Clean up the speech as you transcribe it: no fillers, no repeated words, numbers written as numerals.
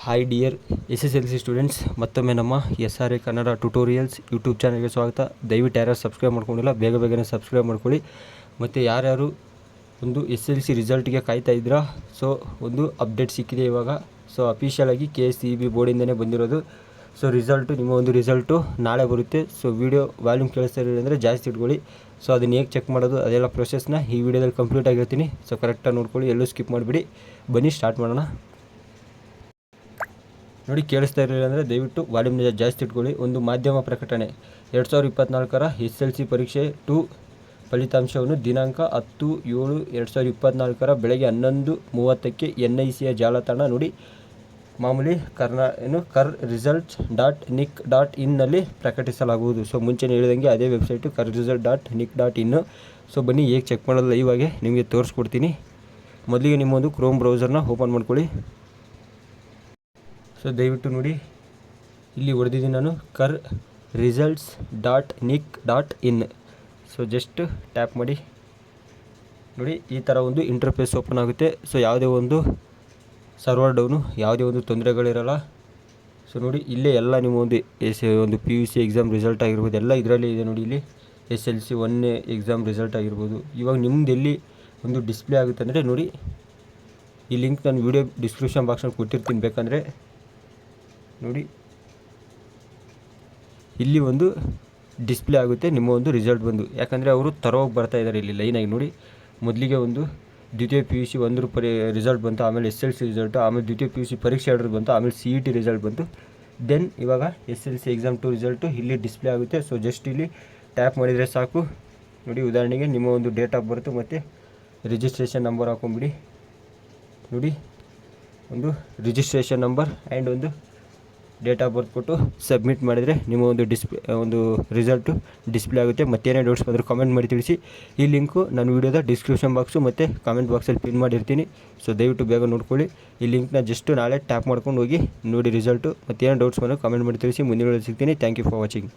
Hi dear SSLC students, ಮತ್ತೊಮ್ಮೆ ನಮ್ಮ SRA Kannada tutorials YouTube ಚಾನಲ್ಗೆ ಸ್ವಾಗತ. ದಯವಿಟ್ಟು ಯಾರು ಸಬ್ಸ್ಕ್ರೈಬ್ ಮಾಡ್ಕೊಂಡಿಲ್ಲ ಬೇಗನೆ ಸಬ್ಸ್ಕ್ರೈಬ್ ಮಾಡ್ಕೊಳ್ಳಿ. ಮತ್ತು ಯಾರ್ಯಾರು ಒಂದು SLC ರಿಸಲ್ಟ್ಗೆ ಕಾಯ್ತಾ ಇದ್ದೀರಾ, ಸೊ ಒಂದು ಅಪ್ಡೇಟ್ ಸಿಕ್ಕಿದೆ ಇವಾಗ. ಸೊ ಅಫಿಷಿಯಲಾಗಿ KCEB ಬೋರ್ಡಿಂದನೇ ಬಂದಿರೋದು. ಸೊ ನಿಮ್ಮ ಒಂದು ರಿಸಲ್ಟು ನಾಳೆ ಬರುತ್ತೆ. ಸೊ ವಿಡಿಯೋ ವಾಲ್ಯೂಮ್ ಕೇಳಿಸ್ತಾ ಇರಲಿ ಅಂದರೆ ಜಾಸ್ತಿ ಇಟ್ಕೊಳ್ಳಿ. ಸೊ ಅದನ್ನು ಹೇಗೆ ಚೆಕ್ ಮಾಡೋದು ಅದೆಲ್ಲ ಪ್ರೊಸೆಸ್ನ ಈ ವಿಡಿಯೋದಲ್ಲಿ ಕಂಪ್ಲೀಟ್ ಆಗಿರ್ತೀನಿ. ಸೊ ಕರೆಕ್ಟಾಗಿ ನೋಡ್ಕೊಳ್ಳಿ, ಎಲ್ಲೂ ಸ್ಕಿಪ್ ಮಾಡಿಬಿಡಿ. ಬನ್ನಿ ಸ್ಟಾರ್ಟ್ ಮಾಡೋಣ. ನೋಡಿ, ಕೇಳಿಸ್ತಾ ಇರಲಿಲ್ಲ ಅಂದರೆ ದಯವಿಟ್ಟು ವಾಲ್ಯೂಮ್ನ ಜಾಸ್ತಿ ಇಟ್ಕೊಳ್ಳಿ. ಒಂದು ಮಾಧ್ಯಮ ಪ್ರಕಟಣೆ 2024ರ SLC ಪರೀಕ್ಷೆ 2 ಫಲಿತಾಂಶವನ್ನು ದಿನಾಂಕ 10/7/2024 ಬೆಳಗ್ಗೆ 11:30ಕ್ಕೆ NICಯ ಜಾಲತಾಣ ನೋಡಿ ಮಾಮೂಲಿ KRRisults.nic.in ನಲ್ಲಿ ಪ್ರಕಟಿಸಲಾಗುವುದು. ಸೊ ಮುಂಚೆನೇ ಹೇಳಿದಂಗೆ ಅದೇ ವೆಬ್ಸೈಟು KRRisults.nic.in. ಸೊ ಬನ್ನಿ ಹೇಗೆ ಚೆಕ್ ಮಾಡೋದು ಲೈವಾಗೆ ನಿಮಗೆ ತೋರಿಸ್ಕೊಡ್ತೀನಿ. ಮೊದಲಿಗೆ ನಿಮ್ಮೊಂದು ಕ್ರೋಮ್ ಬ್ರೌಸರ್ನ ಓಪನ್ ಮಾಡ್ಕೊಳ್ಳಿ. ಸೊ ದಯವಿಟ್ಟು ನೋಡಿ, ಇಲ್ಲಿ ಹೊಡೆದಿದ್ದೀನಿ ನಾನು KRRisults.nic.in. ಸೊ ಜಸ್ಟ್ ಟ್ಯಾಪ್ ಮಾಡಿ ನೋಡಿ, ಈ ಥರ ಒಂದು ಇಂಟರ್ಫೇಸ್ ಓಪನ್ ಆಗುತ್ತೆ. ಸೊ ಯಾವುದೇ ಒಂದು ಸರ್ವರ್ ಡೌನು, ಯಾವುದೇ ಒಂದು ತೊಂದರೆಗಳಿರಲ್ಲ. ಸೊ ನೋಡಿ, ಇಲ್ಲೇ ಎಲ್ಲ ನಿಮ್ಮ ಒಂದು PUC ಎಕ್ಸಾಮ್ ರಿಸಲ್ಟ್ ಆಗಿರ್ಬೋದು, ಎಲ್ಲ ಇದರಲ್ಲಿ ಇದೆ ನೋಡಿ. ಇಲ್ಲಿ SLC 1 ಎಕ್ಸಾಮ್ ರಿಸಲ್ಟ್ ಆಗಿರ್ಬೋದು. ಇವಾಗ ನಿಮ್ದು ಎಲ್ಲಿ ಒಂದು ಡಿಸ್ಪ್ಲೇ ಆಗುತ್ತೆ ಅಂದರೆ ನೋಡಿ, ಈ ಲಿಂಕ್ ನಾನು ವಿಡಿಯೋ ಡಿಸ್ಕ್ರಿಪ್ಷನ್ ಬಾಕ್ಸಲ್ಲಿ ಕೊಟ್ಟಿರ್ತೀನಿ, ಬೇಕಂದರೆ ನೋಡಿ. ಇಲ್ಲಿ ಒಂದು ಡಿಸ್ಪ್ಲೇ ಆಗುತ್ತೆ ನಿಮ್ಮ ಒಂದು ರಿಸಲ್ಟ್ ಬಂದು, ಯಾಕಂದರೆ ಅವರು ತರೋಗಿ ಬರ್ತಾ ಇದ್ದಾರೆ ಇಲ್ಲಿ ಲೈನಾಗಿ ನೋಡಿ. ಮೊದಲಿಗೆ ಒಂದು ದ್ವಿತೀಯ PUC 1 ರಿಸಲ್ಟ್ ಬಂತು, ಆಮೇಲೆ SLC ರಿಸಲ್ಟು, ಆಮೇಲೆ ದ್ವಿತೀಯ PUC ಪರೀಕ್ಷೆ 2 ಬಂತು, ಆಮೇಲೆ CET ರಿಸಲ್ಟ್ ಬಂತು. ದೆನ್ ಇವಾಗ SLC ಎಕ್ಸಾಮ್ 2 ರಿಸಲ್ಟು ಇಲ್ಲಿ ಡಿಸ್ಪ್ಲೇ ಆಗುತ್ತೆ. ಸೊ ಜಸ್ಟ್ ಇಲ್ಲಿ ಟ್ಯಾಪ್ ಮಾಡಿದರೆ ಸಾಕು ನೋಡಿ. ಉದಾಹರಣೆಗೆ ನಿಮ್ಮ ಒಂದು ಡೇಟ್ ಆಫ್ ಬರ್ತು ಮತ್ತು ರಿಜಿಸ್ಟ್ರೇಷನ್ ನಂಬರ್ ಹಾಕೊಂಬಿಡಿ ನೋಡಿ. ಒಂದು ರಿಜಿಸ್ಟ್ರೇಷನ್ ನಂಬರ್ ಆ್ಯಂಡ್ ಒಂದು ಡೇಟ್ ಆಫ್ ಬರ್ತ್ ಕೊಟ್ಟು ಸಬ್ಮಿಟ್ ಮಾಡಿದರೆ ನಿಮ್ಮ ಒಂದು ರಿಸಲ್ಟು ಡಿಸ್ಪ್ಲೇ ಆಗುತ್ತೆ. ಮತ್ತೇನೇ ಡೌಟ್ಸ್ ಬಂದರೂ ಕಾಮೆಂಟ್ ಮಾಡಿ ತಿಳಿಸಿ. ಈ ಲಿಂಕು ನಾನು ವೀಡಿಯೋದ ಡಿಸ್ಕ್ರಿಪ್ಷನ್ ಬಾಕ್ಸು ಮತ್ತು ಕಾಮೆಂಟ್ ಬಾಕ್ಸಲ್ಲಿ ಪಿನ್ ಮಾಡಿರ್ತೀನಿ. ಸೊ ದಯವಿಟ್ಟು ಬೇಗ ನೋಡ್ಕೊಳ್ಳಿ. ಈ ಲಿಂಕ್ನ ಜಸ್ಟ್ ನಾಳೆ ಟ್ಯಾಪ್ ಮಾಡ್ಕೊಂಡು ಹೋಗಿ ನೋಡಿ ರಿಸಲ್ಟು. ಮತ್ತೇನೋ ಡೌಟ್ಸ್ ಬಂದರೂ ಕಾಮೆಂಟ್ ಮಾಡಿ ತಿಳಿಸಿ. ಮುಂದಿನ ವಿಡಿಯೋದಲ್ಲಿ ಸಿಗ್ತೀನಿ. Thank you for watching.